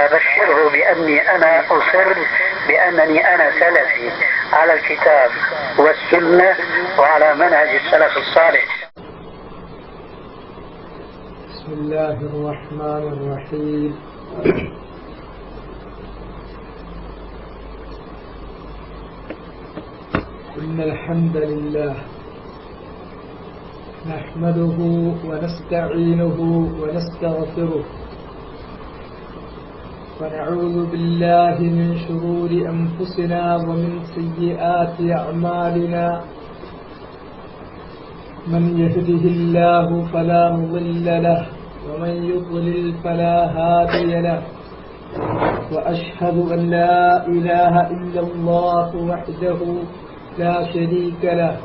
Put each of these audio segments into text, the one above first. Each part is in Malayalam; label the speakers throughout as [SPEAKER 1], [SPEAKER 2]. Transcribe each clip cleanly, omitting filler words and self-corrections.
[SPEAKER 1] فبشره بأني أنا أصر بأنني أنا سلفي على الكتاب والسنة وعلى منهج السلف الصالح.
[SPEAKER 2] بسم الله الرحمن الرحيم. إن الحمد لله نحمده ونستعينه ونستغفره ونعوذ بالله من شرور أنفسنا ومن سيئات أعمالنا. من يهده الله فلا مضل له ومن يضلل فلا هادي له، وأشهد أن لا إله إلا الله وحده لا شريك له،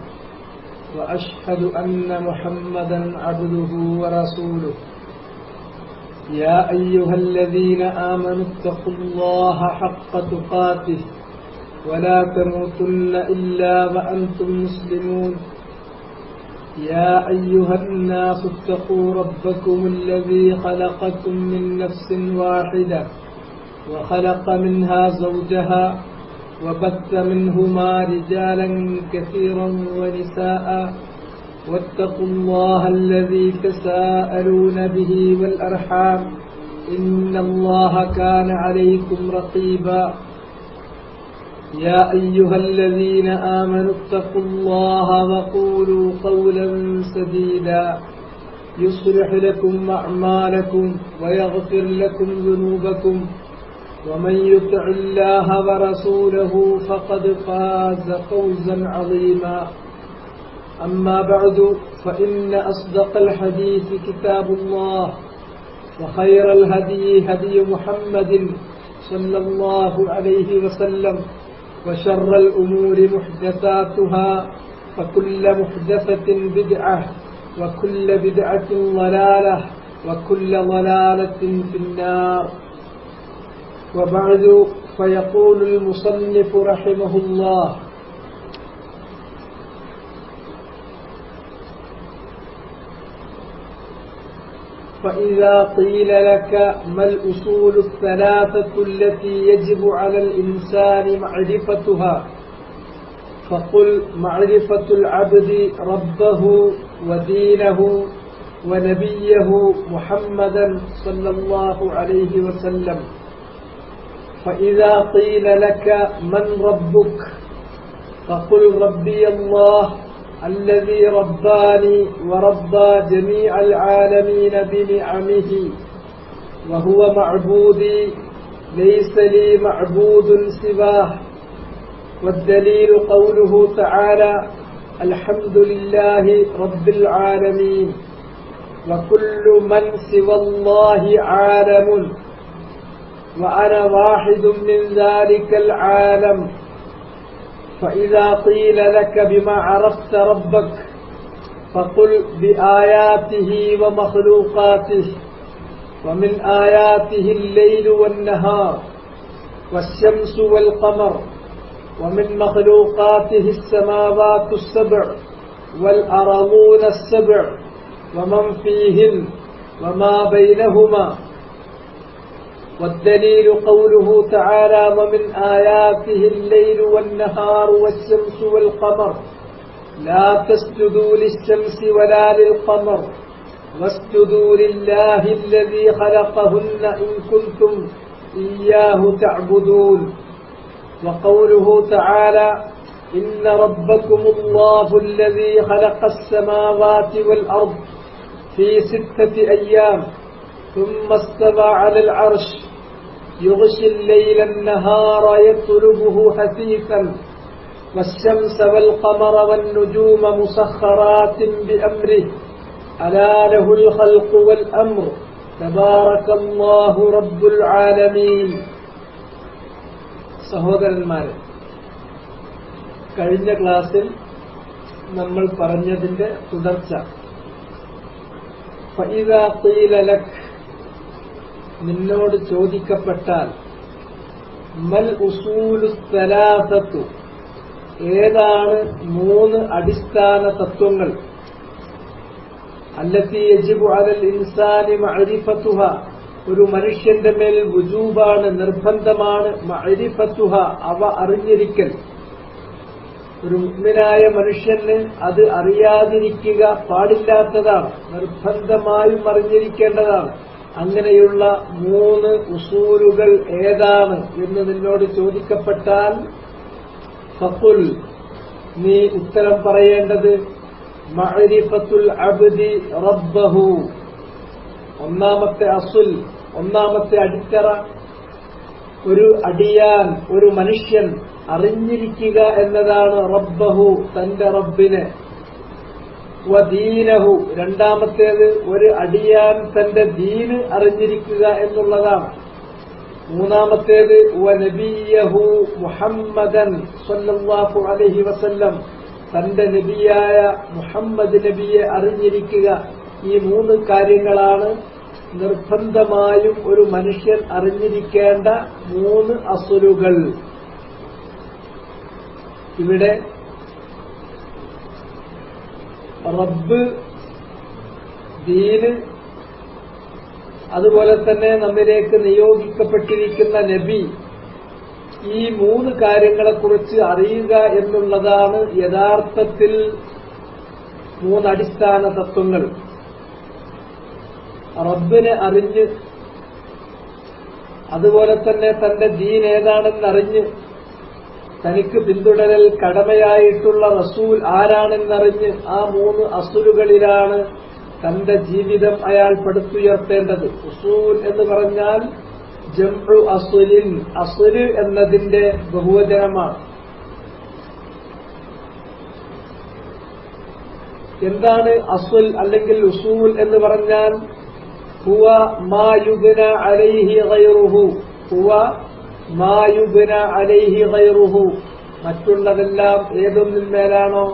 [SPEAKER 2] وأشهد أن محمدا عبده ورسوله. يا أيها الذين آمنوا اتقوا الله حق تقاته ولا تموتن إلا وأنتم مسلمون. يا أيها الناس اتقوا ربكم الذي خلقكم من نفس واحدة وخلق منها زوجها وبث منهما رجالا كثيرا ونساء، واتقوا الله الذي تساءلون به والأرحام إن الله كان عليكم رقيبا. يا أيها الذين آمنوا اتقوا الله وقولوا قولا سديدا يصلح لكم أعمالكم ويغفر لكم ذنوبكم، ومن يطع الله ورسوله فقد فاز فوزا عظيما. أما بعد، فإن أصدق الحديث كتاب الله، وخير الهدي هدي محمد صلى الله عليه وسلم، وشر الأمور محدثاتها، فكل محدثة بدعة وكل بدعة ضلالة وكل ضلالة في النار. وبعد، فيقول المصنف رحمه الله: فإذا قيل لك ما الأصول الثلاثة التي يجب على الإنسان معرفتها، فقل: معرفة العبد ربه ودينه ونبيه محمدا صلى الله عليه وسلم. فإذا قيل لك من ربك، فقل: ربي الله الذي رباني وربى جميع العالمين بنعمه، وهو معبودي ليس لي معبود سواه. والدليل قوله تعالى: الحمد لله رب العالمين، وكل من سوى الله عالم، وأنا واحد من ذلك العالم. فإذا قيل لك بما عرفت ربك، فقل: بآياته ومخلوقاته. ومن آياته الليل والنهار والشمس والقمر، ومن مخلوقاته السماوات السبع والأرضون السبع ومن فيهن وما بينهما. والدليل قوله تعالى: ومن آياته الليل والنهار والشمس والقمر، لا تسجدوا للشمس ولا للقمر واسجدوا لله الذي خلقهن إن كنتم إياه تعبدون. وقوله تعالى: إن ربكم الله الذي خلق السماوات والأرض في 6 أيام ثم استوى على العرش يغشي الليل النهار يطلبه حثيثا، والشمس والقمر والنجوم مسخرات بأمره، ألا له الخلق والأمر، تبارك الله رب العالمين. സഹോദരന്മാരെ, കഴിഞ്ഞ ക്ലാസ്സിൽ നമ്മൾ പറഞ്ഞതിന്റെ തുടർച്ച. ഫഇദാ ഖീല ലക്, നിന്നോട് ചോദിക്കപ്പെട്ടാൽ, മൽ ഉസൂലു സലാസത്തു, ഏതാണ് 3 അടിസ്ഥാന തത്വങ്ങൾ, അല്ലത്തി യജിബു അലൽ ഇൻസാനി മഅരിഫത്തുഹ, ഒരു മനുഷ്യന്റെ മേൽ വുജൂബാണ്, നിർബന്ധമാണ്. മഅരിഫത്തുഹ, അവ അറിഞ്ഞിരിക്കൽ. ഒരു മുഅ്മിനായ മനുഷ്യന് അത് അറിയാതിരിക്കുക പാടില്ലാത്തതാണ്, നിർബന്ധമായും അറിഞ്ഞിരിക്കേണ്ടതാണ്. അങ്ങനെയുള്ള 3 ഉസൂലുകൾ ഏതാണ് എന്ന് നിന്നോട് ചോദിക്കപ്പെട്ടാൽ ഫഖുൽ, നീ ഉത്തരം പറയേണ്ടത് മഅരിഫത്തുൽ അബ്ദി റബ്ബഹു. ഒന്നാമത്തെ അസുൽ, ഒന്നാമത്തെ അടിത്തറ, ഒരു അടിയാൻ, ഒരു മനുഷ്യൻ അറിഞ്ഞിരിക്കുക എന്നതാണ് റബ്ബഹു, തന്റെ റബ്ബിനെ. വദീനഹു, രണ്ടാമത്തേത് ഒരു അടിയാൻ തന്റെ ദീന് അറിഞ്ഞിരിക്കുക എന്നുള്ളതാണ്. മൂന്നാമത്തേത് വനബിയഹു മുഹമ്മദൻ സ്വല്ലല്ലാഹു അലൈഹി വസല്ലം, തന്റെ നബിയായ മുഹമ്മദ് നബിയെ അറിഞ്ഞിരിക്കുക. ഈ 3 കാര്യങ്ങളാണ് നിർബന്ധമായും ഒരു മനുഷ്യൻ അറിഞ്ഞിരിക്കേണ്ട 3 അസുലുകൾ. ഇവിടെ റബ്ബ്, ദീന്, അതുപോലെ തന്നെ നമ്മിലേക്ക് നിയോഗിക്കപ്പെട്ടിരിക്കുന്ന നബി, ഈ 3 കാര്യങ്ങളെക്കുറിച്ച് അറിയുക എന്നുള്ളതാണ് യഥാർത്ഥത്തിൽ 3 അടിസ്ഥാന തത്വങ്ങൾ. റബ്ബിനെ അറിഞ്ഞ്, അതുപോലെ തന്നെ തന്റെ ദീൻ ഏതാണെന്നറിഞ്ഞ്, തനിക്ക് പിന്തുടരൽ കടമയായിട്ടുള്ള റസൂൽ ആരാണെന്നറിഞ്ഞ്, ആ 3 അസുലുകളിലാണ് തന്റെ ജീവിതം അയാൾ പടുത്തുയർത്തേണ്ടത്. ഉസൂൽ എന്ന് പറഞ്ഞാൽ ജംഉ അസുലിൻ, അസുല് എന്നതിന്റെ ബഹുവചനമാണ്. എന്താണ് അസുൽ അല്ലെങ്കിൽ ഉസൂൽ എന്ന് പറഞ്ഞാൽ? ഹുവ മാ യുബ്ന അലൈഹി ഗൈറുഹു, ഹുവ മാ യുബ്ന അലൈഹി ഗൈറുഹു, മറ്റുള്ളതെല്ലാം ഏതൊന്നിന്മേലാണോ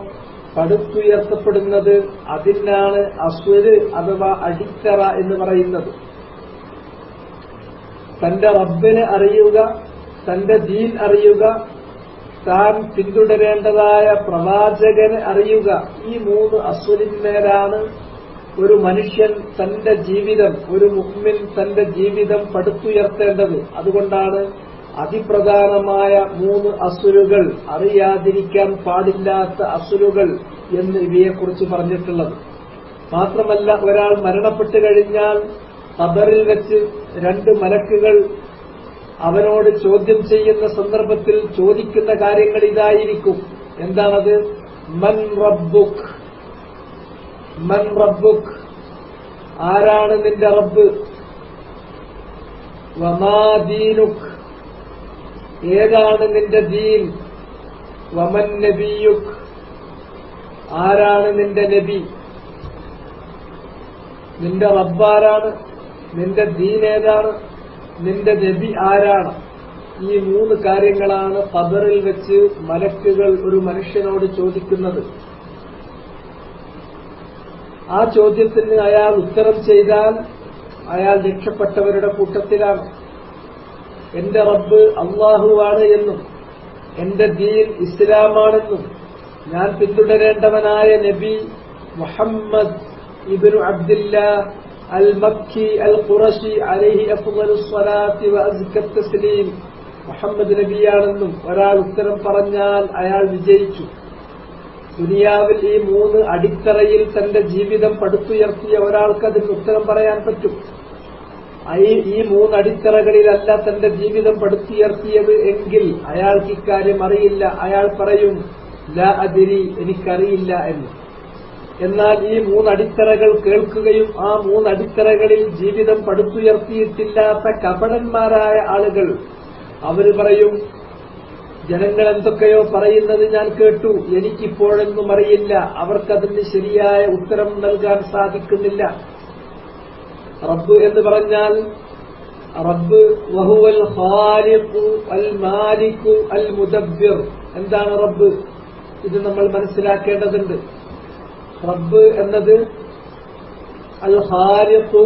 [SPEAKER 2] പടുത്തുയർത്തപ്പെടുന്നത് അതിനാണ് അസ്വല് അഥവാ അടിത്തറ എന്ന് പറയുന്നത്. തന്റെ റബ്ബിനെ അറിയുക, തന്റെ ദീൻ അറിയുക, താൻ പിന്തുടരേണ്ടതായ പ്രവാചകനെ അറിയുക, ഈ 3 അസ്വലിന്മേലാണ് ഒരു മനുഷ്യൻ തന്റെ ജീവിതം, ഒരു മുഅ്മിൻ തന്റെ ജീവിതം പടുത്തുയർത്തേണ്ടത്. അതുകൊണ്ടാണ് അതിപ്രധാനമായ 3 അസുലുകൾ, അറിയാതിരിക്കാൻ പാടില്ലാത്ത അസുലുകൾ എന്ന് ഇവയെക്കുറിച്ച് പറഞ്ഞിട്ടുള്ളത്. മാത്രമല്ല, ഒരാൾ മരണപ്പെട്ടു കഴിഞ്ഞാൽ ഖബറിൽ വെച്ച് 2 മലക്കുകൾ അവനോട് ചോദ്യം ചെയ്യുന്ന സന്ദർഭത്തിൽ ചോദിക്കുന്ന കാര്യങ്ങൾ ഇതായിരിക്കും. എന്താണത്? മൻ റബ്ബുക്, മൻ റബ്ബുക്, ആരാണ് നിന്റെ റബ്ബ്? വമാ ദീനുക്, ഏതാണ് നിന്റെ ദീൻ? വമൻ നബിയുക്, ആരാണ് നിന്റെ നബി? നിന്റെ റബ്ബാരാണ്, നിന്റെ ദീൻ ഏതാണ്, നിന്റെ നബി ആരാണ്? ഈ 3 കാര്യങ്ങളാണ് ഖബറിൽ വെച്ച് മലക്കുകൾ ഒരു മനുഷ്യനോട് ചോദിക്കുന്നത്. ആ ചോദ്യത്തിന് അയാൾ ഉത്തരം ചെയ്താൽ അയാൾ രക്ഷപ്പെട്ടവരുടെ കൂട്ടത്തിലാണ്. എന്റെ റബ്ബ് അല്ലാഹുവാണ് എന്നും എന്റെ ദീൻ ഇസ്ലാമാണെന്നും ഞാൻ പിന്തുടരേണ്ടവനായ നബി മുഹമ്മദ് ഇബ്നു അബ്ദില്ലാഹ് അൽ മക്കി അൽ ഖുറശി അലൈഹി അഫ്ളലുസ് സ്വലാത്തി വഅസ്ക തസ്ലീം മുഹമ്മദ് നബിയാണെന്നും ഒരാൾ ഉത്തരം പറഞ്ഞാൽ അയാൾ വിജയിച്ചു. ദുനിയാവിൽ ഈ 3 അടിത്തറയിൽ തന്റെ ജീവിതം പടുത്തുയർത്തിയ ഒരാൾക്ക് അതിന് ഉത്തരം പറയാൻ പറ്റും. ഈ 3 അടിത്തറകളിലല്ല തന്റെ ജീവിതം പടുത്തുയർത്തിയത് എങ്കിൽ അയാൾക്ക് ഇക്കാര്യം അറിയില്ല. അയാൾ പറയും ലാ അദ്രി, എനിക്കറിയില്ല എന്ന്. എന്നാൽ ഈ 3 അടിത്തറകൾ കേൾക്കുകയും ആ 3 അടിത്തറകളിൽ ജീവിതം പടുത്തുയർത്തിയിട്ടില്ലാത്ത കപടന്മാരായ ആളുകൾ അവര് പറയും, ജനങ്ങൾ എന്തൊക്കെയോ പറയുന്നത് ഞാൻ കേട്ടു, എനിക്കിപ്പോഴൊന്നും അറിയില്ല, അവർക്കതിന് ശരിയായ ഉത്തരം നൽകാൻ സാധിക്കുന്നില്ല. റബ്ബ് എന്ന് പറഞ്ഞാൽ റബ്ബ് വഹുവൽ ഖാലിഖു അൽ മാലികു അൽ മുദബ്ബിർ. എന്താണ് റബ്ബ്? ഇത് നമ്മൾ മനസ്സിലാക്കേണ്ടതുണ്ട്. റബ്ബ് എന്നത് അൽ ഖാലിഖു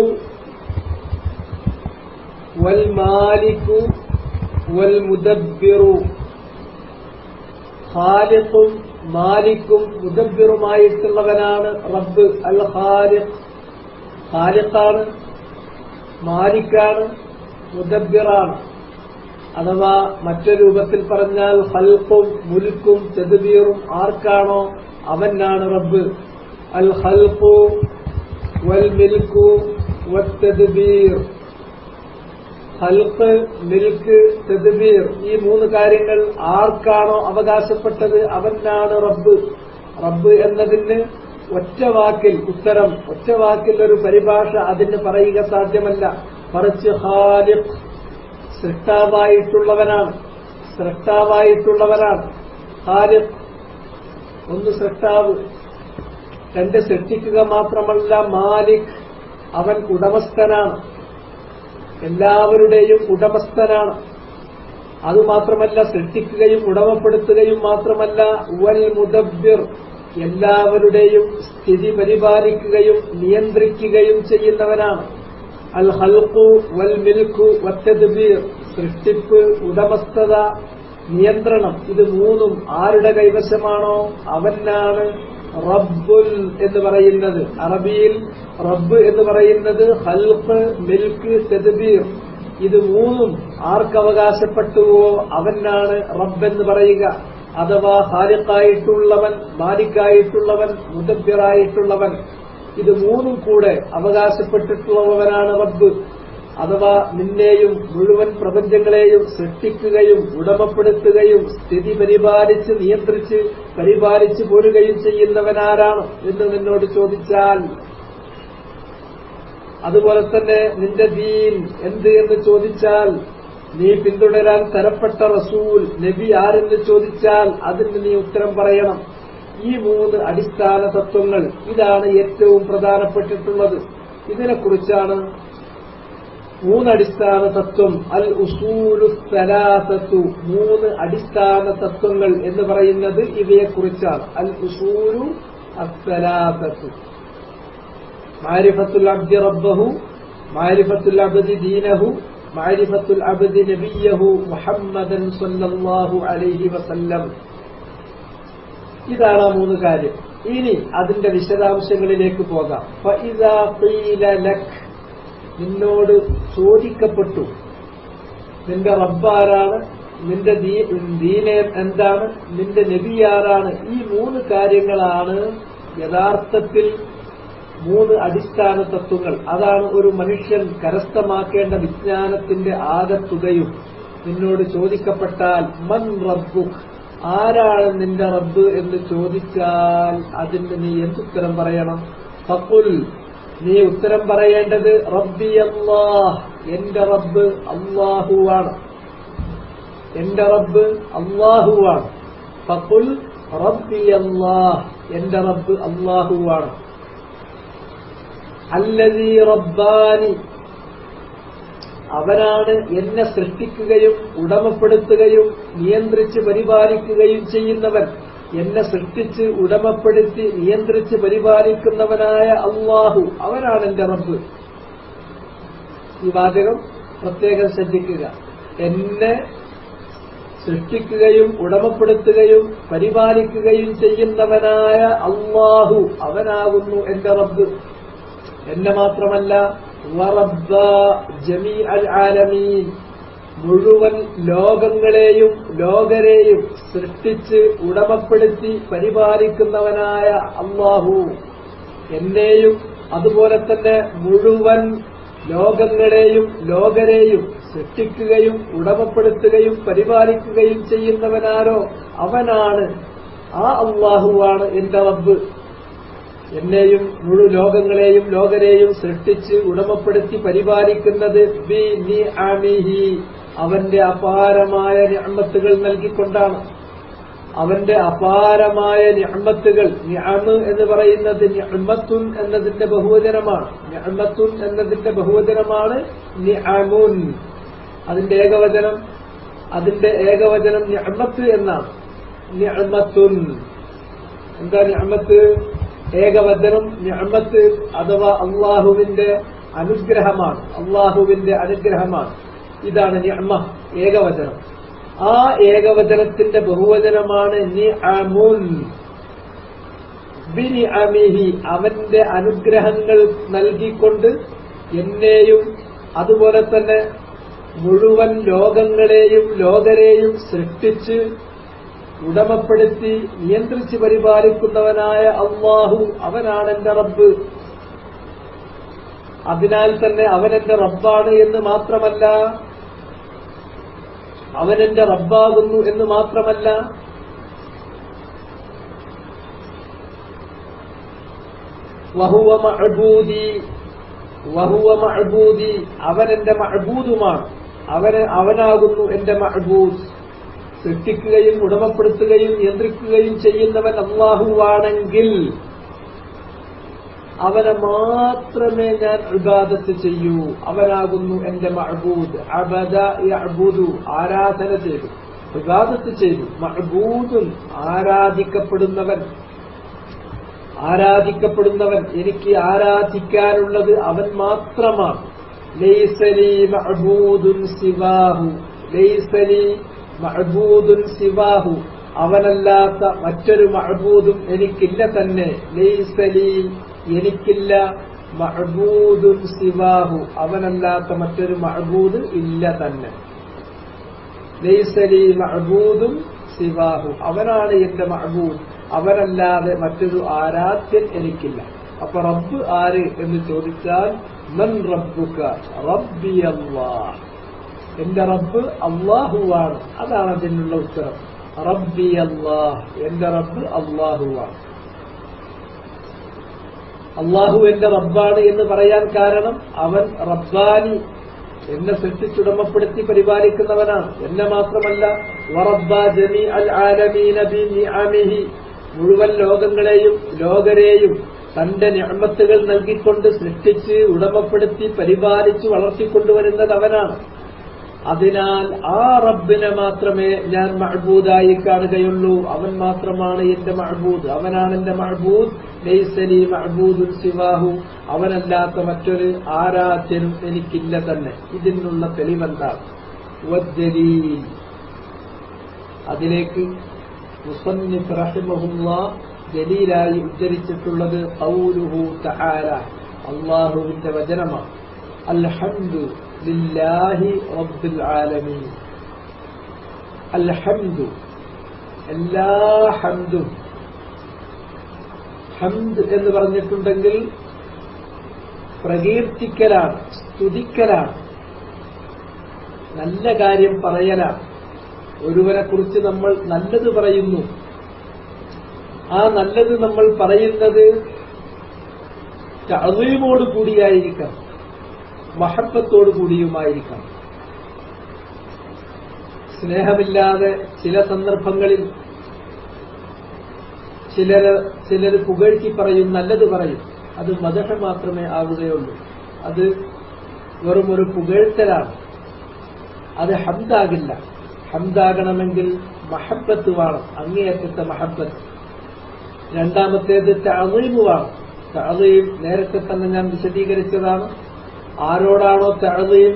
[SPEAKER 2] വൽ മാലികു വൽ മുദബ്ബിറു. ഖാലിഖും മാലിക്കും മുദബ്ബിറുമായിട്ടുള്ളവനാണ് റബ്ബ്. അൽ ഖാലിഖ്, ഖാലിഖാണ്. മാലിക്കാണ്, മുദബ്ബിറാണ്. അഥവാ മറ്റൊരു രൂപത്തിൽ പറഞ്ഞാൽ ഖൽഖും മുൽക്കും തദ്ബീറും ആർക്കാണോ അവനാണ് റബ്ബ്. അൽ ഖൽഖു വൽ മിൽക്കു വത്തദ്ബീർ. ഖൽഖ്, മിൽക്ക്, തദ്ബീർ, ഈ മൂന്ന് കാര്യങ്ങൾ ആർക്കാണോ അവകാശപ്പെട്ടത് അവനാണ് റബ്ബ്. റബ്ബ് എന്നതിന് ഒറ്റവാക്കിൽ ഉത്തരം, ഒറ്റവാക്കിൽ ഒരു പരിഭാഷ അതിന് പറയുക സാധ്യമല്ല. മറിച്ച് ഖാലിഖ്, സൃഷ്ടാവായിട്ടുള്ളവനാണ്. ഖാലിഖ്, ഒന്ന് സൃഷ്ടാവ്, രണ്ട് സൃഷ്ടിക്കുക മാത്രമല്ല, മാലിക്, അവൻ ഉടമസ്ഥനാണ്, എല്ലാവരുടെയും ഉടമസ്ഥനാണ്. അതുമാത്രമല്ല, സൃഷ്ടിക്കുകയും ഉടമപ്പെടുത്തുകയും മാത്രമല്ല, വൽ മുദബ്ബിർ, എല്ലാവരുടെയും സ്ഥിതി പരിപാലിക്കുകയും നിയന്ത്രിക്കുകയും ചെയ്യുന്നവനാണ്. അൽ ഖൽഖു വൽ മിൽക്കു വത്തദ്ബീർ, സൃഷ്ടിപ്പ്, ഉടമസ്ഥത, നിയന്ത്രണം, ഇത് മൂന്നും ആരുടെ കൈവശമാണോ അവനാണ് റബ്ബുൽ എന്ന് പറയുന്നത്. അറബിയിൽ റബ്ബ് എന്ന് പറയുന്നത് ഖൽഖ്, മിൽക്ക്, തദ്ബീർ, ഇത് മൂന്നും ആർക്കവകാശപ്പെട്ടുവോ അവനാണ് റബ്ബെന്ന് പറയുക. അഥവാ ഖാലിഖായിട്ടുള്ളവൻ, മാലിക്കായിട്ടുള്ളവൻ, മുദബ്ബിറായിട്ടുള്ളവൻ, ഇത് മൂന്നും കൂടെ അവകാശപ്പെട്ടിട്ടുള്ളവനാണ് റബ്ബ്. അഥവാ നിന്നെയും മുഴുവൻ പ്രപഞ്ചങ്ങളെയും സൃഷ്ടിക്കുകയും ഉടമപ്പെടുത്തുകയും സ്ഥിതി പരിപാലിച്ച് നിയന്ത്രിച്ച് പരിപാലിച്ചു പോരുകയും ചെയ്യുന്നവനാരാണ് എന്ന് നിന്നോട് ചോദിച്ചാൽ, അതുപോലെ തന്നെ നിന്റെ ദീൻ എന്ത് എന്ന് ചോദിച്ചാൽ, നീ പിന്തുടരാൻ തരപ്പെട്ട റസൂൽ നബി ആരെന്ന് ചോദിച്ചാൽ അതിന് നീ ഉത്തരം പറയണം. ഈ മൂന്ന് അടിസ്ഥാന തത്വങ്ങൾ, ഇതാണ് ഏറ്റവും പ്രധാനപ്പെട്ടിട്ടുള്ളത്. ഇതിനെക്കുറിച്ചാണ് മൂന്നടിസ്ഥാന തത്വം, അൽ ഉസൂലു സലാസത്തു, മൂന്ന് അടിസ്ഥാന തത്വങ്ങൾ എന്ന് പറയുന്നത് ഇവയെക്കുറിച്ചാണ്. അൽ ഉസൂലു അസ്സലാസത്തു, മാരിഫത്തുൽ അബ്ദി റബ്ബഹു, മാരിഫത്തുൽ അബ്ദി ദീനഹു, മാരിഫത്തുൽ അബ്ദി നബിയഹു മുഹമ്മദൻ സ്വല്ലല്ലാഹു അലൈഹി വസല്ലം. ഇതാണ് മൂന്ന് കാര്യം. ഇനി അതിന്റെ വിശദാംശങ്ങളിലേക്ക് പോകാം. ഫഇദാ ഖീല ലക്, നിന്നോട് ചോദിക്കപ്പെട്ടു നിന്റെ റബ്ബാരാണ്, നിന്റെ ദീന എന്താണ്, നിന്റെ നബി ആരാണ്, ഈ മൂന്ന് കാര്യങ്ങളാണ് യഥാർത്ഥത്തിൽ മൂന്ന് അടിസ്ഥാന തത്വങ്ങൾ. അതാണ് ഒരു മനുഷ്യൻ കരസ്ഥമാക്കേണ്ട വിജ്ഞാനത്തിന്റെ ആകത്തുകയും. നിന്നോട് ചോദിക്കപ്പെട്ടാൽ മൻ റബ്ബുക്, ആരാണ് നിന്റെ റബ്ബ് എന്ന് ചോദിച്ചാൽ അതിന് നീ എന്തുത്തരം പറയണം? ഫഖുൽ, നീ ഉത്തരം പറയേണ്ടത് റബ്ബി അല്ലാഹ്, എന്റെ റബ്ബ് അല്ലാഹുവാണ്, എന്റെ റബ്ബ് അല്ലാഹുവാണ്. ഫഖുൽ റബ്ബി അല്ലാഹ്, എന്റെ റബ്ബ് അല്ലാഹുവാണ്. അല്ലദീ റബ്ബാനി, അവനാണ് എന്നെ സൃഷ്ടിക്കുകയും ഉടമപ്പെടുത്തുകയും നിയന്ത്രിച്ച് പരിപാലിക്കുകയും ചെയ്യുന്നവൻ. എന്നെ സൃഷ്ടിച്ച് ഉടമപ്പെടുത്തി നിയന്ത്രിച്ച് പരിപാലിക്കുന്നവനായ അല്ലാഹു, അവനാണ് എന്റെ റബ്ബ്. ഈ വാചകം പ്രത്യേകം ശ്രദ്ധിക്കുക. എന്നെ സൃഷ്ടിക്കുകയും ഉടമപ്പെടുത്തുകയും പരിപാലിക്കുകയും ചെയ്യുന്നവനായ അല്ലാഹു, അവനാകുന്നു എന്റെ റബ്ബ്. എന്നെ മാത്രമല്ല, വറബ്ബ ജമീഅൽ ആലമീൻ, മുഴുവൻ ലോകങ്ങളെയും ലോകരെയും സൃഷ്ടിച്ച് ഉടമപ്പെടുത്തി പരിപാലിക്കുന്നവനായ അല്ലാഹു, എന്നെയും അതുപോലെ തന്നെ മുഴുവൻ ലോകങ്ങളെയും ലോകരെയും സൃഷ്ടിക്കുകയും ഉടമപ്പെടുത്തുകയും പരിപാലിക്കുകയും ചെയ്യുന്നവനാരോ അവനാണ്, ആ അല്ലാഹുവാണ് എന്റെ റബ്ബ്. എന്നെയും മുഴു ലോകങ്ങളെയും ലോകരെയും സൃഷ്ടിച്ച് ഉടമപ്പെടുത്തി പരിപാലിക്കുന്നത് ബി നിഅമിഹി, അവന്റെ അപാരമായ നിഅമത്തുകൾ നൽകിക്കൊണ്ടാണ്. അവന്റെ അപാരമായ നിഅമത്തുകൾ, നിഅമ് എന്ന് പറയുന്നത് നിഅമത്തുൻ എന്നതിന്റെ ബഹുവചനമാണ്. നിഅമത്തുൻ എന്നതിന്റെ ബഹുവചനമാണ് നിഅമുൻ. അതിന്റെ ഏകവചനം നിഅമത്ത് എന്നാണ്. നിഅമത്തുൻ, എന്താ നിഅമത്ത്? ഏകവചനം നിഅമത്ത് അഥവാ അള്ളാഹുവിന്റെ അനുഗ്രഹമാണ്, അള്ളാഹുവിന്റെ അനുഗ്രഹമാണ്. ഇതാണ് നിഅമ, ഏകവചനം. ആ ഏകവചനത്തിന്റെ ബഹുവചനമാണ് നിഅമുൻ. ബിനിഅമിഹി, അവന്റെ അനുഗ്രഹങ്ങൾ നൽകിക്കൊണ്ട് എന്നെയും അതുപോലെ തന്നെ മുഴുവൻ ലോകങ്ങളെയും ലോകരെയും സൃഷ്ടിച്ച് ഉടമപ്പെടുത്തി നിയന്ത്രിച്ച് പരിപാലിക്കുന്നവനായ അല്ലാഹു, അവനാണ് എന്റെ റബ്ബ്. അതിനാൽ തന്നെ അവനെന്റെ റബ്ബാണ് എന്ന് മാത്രമല്ല, അവനെന്റെ റബ്ബാകുന്നു എന്ന് മാത്രമല്ല, വഹുവ മഅബൂദി, അവനെന്റെ മഅബൂദുമാണ്. അവനാകുന്നു എന്റെ മഅബൂദ്. സൃഷ്ടിക്കുകയും ഉടമപ്പെടുത്തുകയും നിയന്ത്രിക്കുകയും ചെയ്യുന്നവൻ അല്ലാഹുവാണെങ്കിൽ അവനെ മാത്രമേ ഞാൻ ഇബാദത്ത് ചെയ്യൂ. അവനാകുന്നു എന്റെ മഅബൂദ്. അബദ യഅബുദു, ആരാധന ചെയ്തു, ഇബാദത്ത് ചെയ്തു. മഅബൂദുൻ, ആരാധിക്കപ്പെടുന്നവൻ, എനിക്ക് ആരാധിക്കാനുള്ളത് അവൻ മാത്രമാണ്. ലൈസ ലീ മഅബൂദുൻ സിവാഹു, ലൈസ ലീ മഅബൂദുൻ സിവാഹു, അവനല്ലാത്ത മറ്റൊരു മഅബൂദും എനിക്കില്ല തന്നെ. ലൈസ ലീ, എനിക്കില്ല, മഅബൂദുൻ സിവാഹു, അവനല്ലാത്ത മറ്റൊരു മഅബൂദ് ഇല്ല തന്നെ. ലൈസ ലീ മഅബൂദുൻ സിവാഹു, അവനാണ് എന്റെ മഅബൂദ്, അവനല്ലാതെ മറ്റൊരു ആരാധ്യൻ എനിക്കില്ല. അപ്പൊ റബ്ബ് ആര് എന്ന് ചോദിച്ചാൽ മൻ റബ്ബുക? റബ്ബി അല്ലാഹ്, എന്റെ റബ്ബ് അല്ലാഹുവാണ്. അതാണ് അതിനുള്ള ഉത്തരം. റബ്ബി അല്ലാഹ്, എന്റെ റബ്ബ് അല്ലാഹുവാണ്. അല്ലാഹു എന്റെ റബ്ബാണ് എന്ന് പറയാൻ കാരണം അവൻ റബ്ബാനി, എന്നെ സൃഷ്ടിച്ചുടമപ്പെടുത്തി പരിപാലിക്കുന്നവനാണ്. എന്നെ മാത്രമല്ല, വറബ്ബ ജമീഅൽ ആലമീന ബിനിഅമിഹി, മുഴുവൻ ലോകങ്ങളെയും ലോകരെയും തന്റെ നിഅമത്തുകൾ നൽകിക്കൊണ്ട് സൃഷ്ടിച്ച് ഉടമപ്പെടുത്തി പരിപാലിച്ച് വളർത്തിക്കൊണ്ടുവരുന്നത് അവനാണ്. അതിനാൽ ആ റബ്ബിനെ മാത്രമേ ഞാൻ മഅബൂദായി കാണുകയുള്ളൂ. അവൻ മാത്രമാണ് എന്റെ മഅബൂദ്, അവനാണ് എന്റെ മഅബൂദ്. ലൈസ ലീ മഅബൂദുൻ സിവാഹു, അവനല്ലാത്ത മറ്റൊരു ആരാധ്യനും എനിക്കില്ല തന്നെ. ഇതിനുള്ള തെളിവെന്താണ്? വദ്ദലീൽ, അതിലേക്ക് മുസന്നിഫ് റഹിമഹുല്ലാഹ് ദലീലായി ഉദ്ധരിച്ചിട്ടുള്ളത് ഖൗലുഹു തആല, അല്ലാഹുവിന്റെ വചനമാണ്. അൽഹംദു ലില്ലാഹി റബ്ബിൽ ആലമീൻ. അൽഹംദു, എല്ലാ ഹംദും. ഹംദ് എന്ന് പറഞ്ഞിട്ടുണ്ടെങ്കിൽ പ്രകീർത്തിക്കലാണ്, സ്തുതിക്കലാണ്, നല്ല കാര്യം പറയലാണ്. ഒരുവനെ കുറിച്ച് നമ്മൾ നല്ലത് പറയുന്നു, ആ നല്ലത് നമ്മൾ പറയുന്നത് തഅ്ളീമോട് കൂടിയായിരിക്കണം, മഹബ്ബത്തോടു കൂടിയുമായിരിക്കണം. സ്നേഹമില്ലാതെ ചില സന്ദർഭങ്ങളിൽ ചിലർ പുകഴ്ത്തി പറയും, നല്ലത് പറയും, അത് മദഹ് മാത്രമേ ആവുകയുള്ളൂ. അത് വെറും ഒരു പുകഴ്ത്തലാണ്, അത് ഹംദാകില്ല. ഹംദാകണമെങ്കിൽ മഹബ്ബത്ത് വേണം, അങ്ങേയറ്റത്തെ മഹബ്ബത്ത്. രണ്ടാമത്തേത് തഅ്ളീം വേണം. തഅ്ളീം നേരത്തെ തന്നെ ഞാൻ വിശദീകരിച്ചതാണ്. ആരോടാണോ തഅ്ളീം,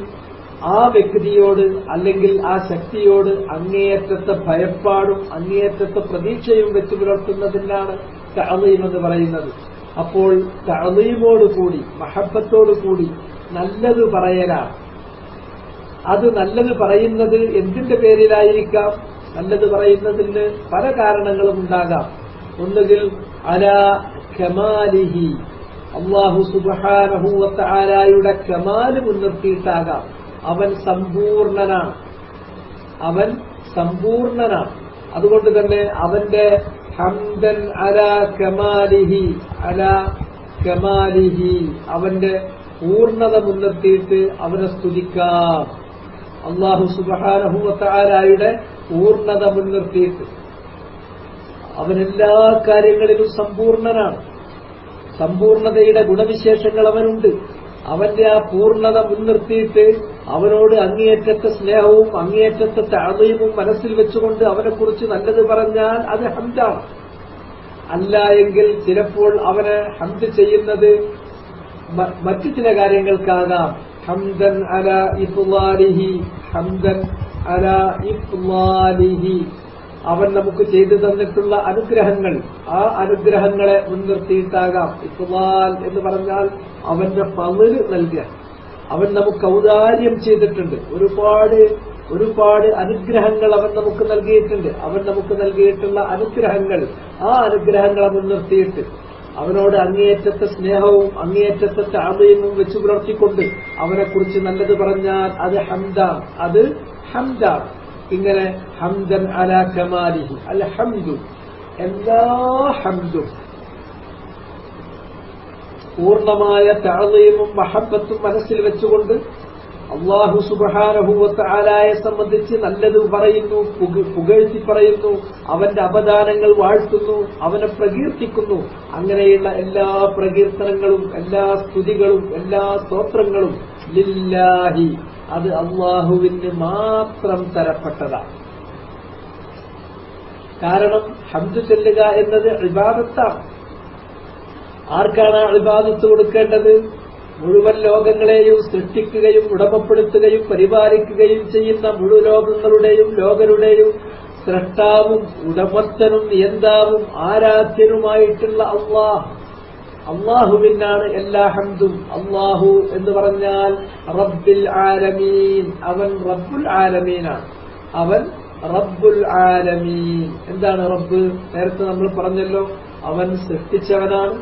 [SPEAKER 2] ആ വ്യക്തിയോട് അല്ലെങ്കിൽ ആ ശക്തിയോട് അങ്ങേയറ്റത്തെ ഭയപ്പാടും അങ്ങേയറ്റത്തെ പ്രതീക്ഷയും വെച്ചു പുലർത്തുന്നതിനാണ് തഅ്ളീം എന്ന് പറയുന്നത്. അപ്പോൾ തഅ്ളീമോടുകൂടി മഹബ്ബത്തോടുകൂടി നല്ലത് പറയലാണ്. അത് നല്ലത് പറയുന്നത് എന്തിന്റെ പേരിലായിരിക്കാം? നല്ലത് പറയുന്നതിന് പല കാരണങ്ങളും ഉണ്ടാകാം. ഒന്നുകിൽ അലാ കമാലിഹി, അല്ലാഹു സുബ്ഹാനഹു വ തആലയുടെ കമാല് മുൻനിർത്തിയിട്ടാകാം. അവൻ സമ്പൂർണനാണ്, അവൻ സമ്പൂർണനാണ്. അതുകൊണ്ട് തന്നെ അവന്റെ ഹംദൻ അലാ കമാലിഹി, അലാ കമാലിഹി, അവന്റെ പൂർണ്ണത മുൻനിർത്തിയിട്ട് അവനെ സ്തുതിക്കാം. അല്ലാഹു സുബ്ഹാനഹു വ തആലയുടെ പൂർണ്ണത മുൻനിർത്തിയിട്ട്. അവൻ എല്ലാ കാര്യങ്ങളിലും സമ്പൂർണനാണ്, സമ്പൂർണതയുടെ ഗുണവിശേഷങ്ങൾ അവനുണ്ട്. അവന്റെ ആ പൂർണ്ണത മുൻനിർത്തിയിട്ട് അവനോട് അങ്ങേയറ്റത്തെ സ്നേഹവും അങ്ങേയറ്റത്തെ തഅ്ളീമും മനസ്സിൽ വെച്ചുകൊണ്ട് അവനെക്കുറിച്ച് നല്ലത് പറഞ്ഞാൽ അത് ഹംദാണ്. അല്ല എങ്കിൽ ചിലപ്പോൾ അവനെ ഹംദ് ചെയ്യുന്നത് മറ്റു ചില കാര്യങ്ങൾക്കാകാം. ഹംദൻ അലാ ഇഫ്ളാലിഹി, ഹംദൻ അലാ ഇഫ്ളാലിഹി, അവൻ നമുക്ക് ചെയ്തു തന്നിട്ടുള്ള അനുഗ്രഹങ്ങൾ, ആ അനുഗ്രഹങ്ങളെ മുൻനിർത്തിയിട്ടാകാം. ഇഫ്ളാൽ എന്ന് പറഞ്ഞാൽ അവന്റെ ഫള് നൽകുക, അവൻ നമുക്ക് ഔദാര്യം ചെയ്തിട്ടുണ്ട്. ഒരുപാട് അനുഗ്രഹങ്ങൾ അവൻ നമുക്ക് നൽകിയിട്ടുണ്ട്. അവൻ നമുക്ക് നൽകിയിട്ടുള്ള അനുഗ്രഹങ്ങൾ, ആ അനുഗ്രഹങ്ങളെ മുൻനിർത്തിയിട്ട് അവനോട് അങ്ങേയറ്റത്തെ സ്നേഹവും അങ്ങേയറ്റത്തെ താഴ്മയും വെച്ചു പുലർത്തിക്കൊണ്ട് അവനെക്കുറിച്ച് നല്ലത് പറഞ്ഞാൽ അത് ഹംദാണ്. ഇങ്ങനെ ഹംദൻ അലാ കമാലിഹി, അൽ ഹംദു, എല്ലാ ഹംദും പൂർണ്ണമായ താഴ്മയും മഹബത്തും മനസ്സിൽ വെച്ചുകൊണ്ട് അല്ലാഹു സുബ്ഹാനഹു വ തആലയെ സംബന്ധിച്ച് നല്ലത് പറയുന്നു, പുകഴ്ത്തി പറയുന്നു, അവന്റെ അപദാനങ്ങൾ വാഴ്ത്തുന്നു, അവനെ പ്രകീർത്തിക്കുന്നു. അങ്ങനെയുള്ള എല്ലാ പ്രകീർത്തനങ്ങളും എല്ലാ സ്തുതികളും എല്ലാ സ്തോത്രങ്ങളും ലില്ലാഹി, അത് അല്ലാഹുവിന് മാത്രം തരപ്പെട്ടതാണ്. കാരണം ഹംദ് ചൊല്ലുക എന്നത് ഇബാദത്താണ്. ആർക്കാണ് ഇബാദത്ത് കൊടുക്കേണ്ടത്? മുഴുവൻ ലോകങ്ങളെയും സൃഷ്ടിക്കുകയും ഉടമപ്പെടുത്തുകയും പരിപാലിക്കുകയും ചെയ്യുന്ന മുഴു ലോകരുടെയും സ്രഷ്ടാവും ഉടമസ്ഥനും നിയന്താവും ആരാധ്യനുമായിട്ടുള്ള അള്ളാഹുവിനാണ് എല്ലാ ഹംദും. അള്ളാഹു എന്ന് പറഞ്ഞാൽ റബ്ബിൽ ആലമീൻ, അവൻ റബ്ബുൽ ആലമീനാണ്. അവൻ റബ്ബുൽ ആലമീൻ. എന്താണ് റബ്ബ്? നേരത്തെ നമ്മൾ പറഞ്ഞല്ലോ, അവൻ സൃഷ്ടിച്ചവനാണ്,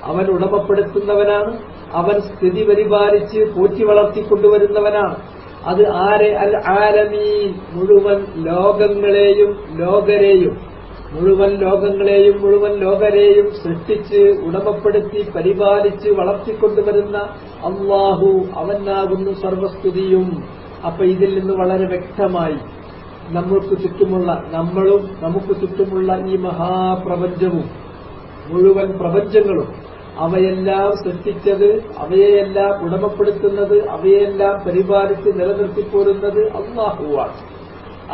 [SPEAKER 2] അവൻ ഉടമപ്പെടുത്തുന്നവനാണ്, അവൻ സ്ഥിതി പരിപാലിച്ച് പോറ്റി വളർത്തിക്കൊണ്ടുവരുന്നവനാണ്. അത് ആരെ? അൽ ആലമീൻ, മുഴുവൻ ലോകങ്ങളെയും മുഴുവൻ ലോകരെയും സൃഷ്ടിച്ച് ഉടമപ്പെടുത്തി പരിപാലിച്ച് വളർത്തിക്കൊണ്ടുവരുന്ന അല്ലാഹു, അവനാകുന്നു സർവസ്തുതിയും. അപ്പൊ ഇതിൽ നിന്ന് വളരെ വ്യക്തമായി നമുക്ക് ചുറ്റുമുള്ള ഈ മഹാപ്രപഞ്ചവും മുഴുവൻ പ്രപഞ്ചങ്ങളും അവയെല്ലാം സൃഷ്ടിച്ചത്, അവയെല്ലാം ഉടമപ്പെടുത്തുന്നത്, അവയെല്ലാം പരിപാലിച്ച് നിലനിർത്തിപ്പോരുന്നത് അല്ലാഹുവാണ്.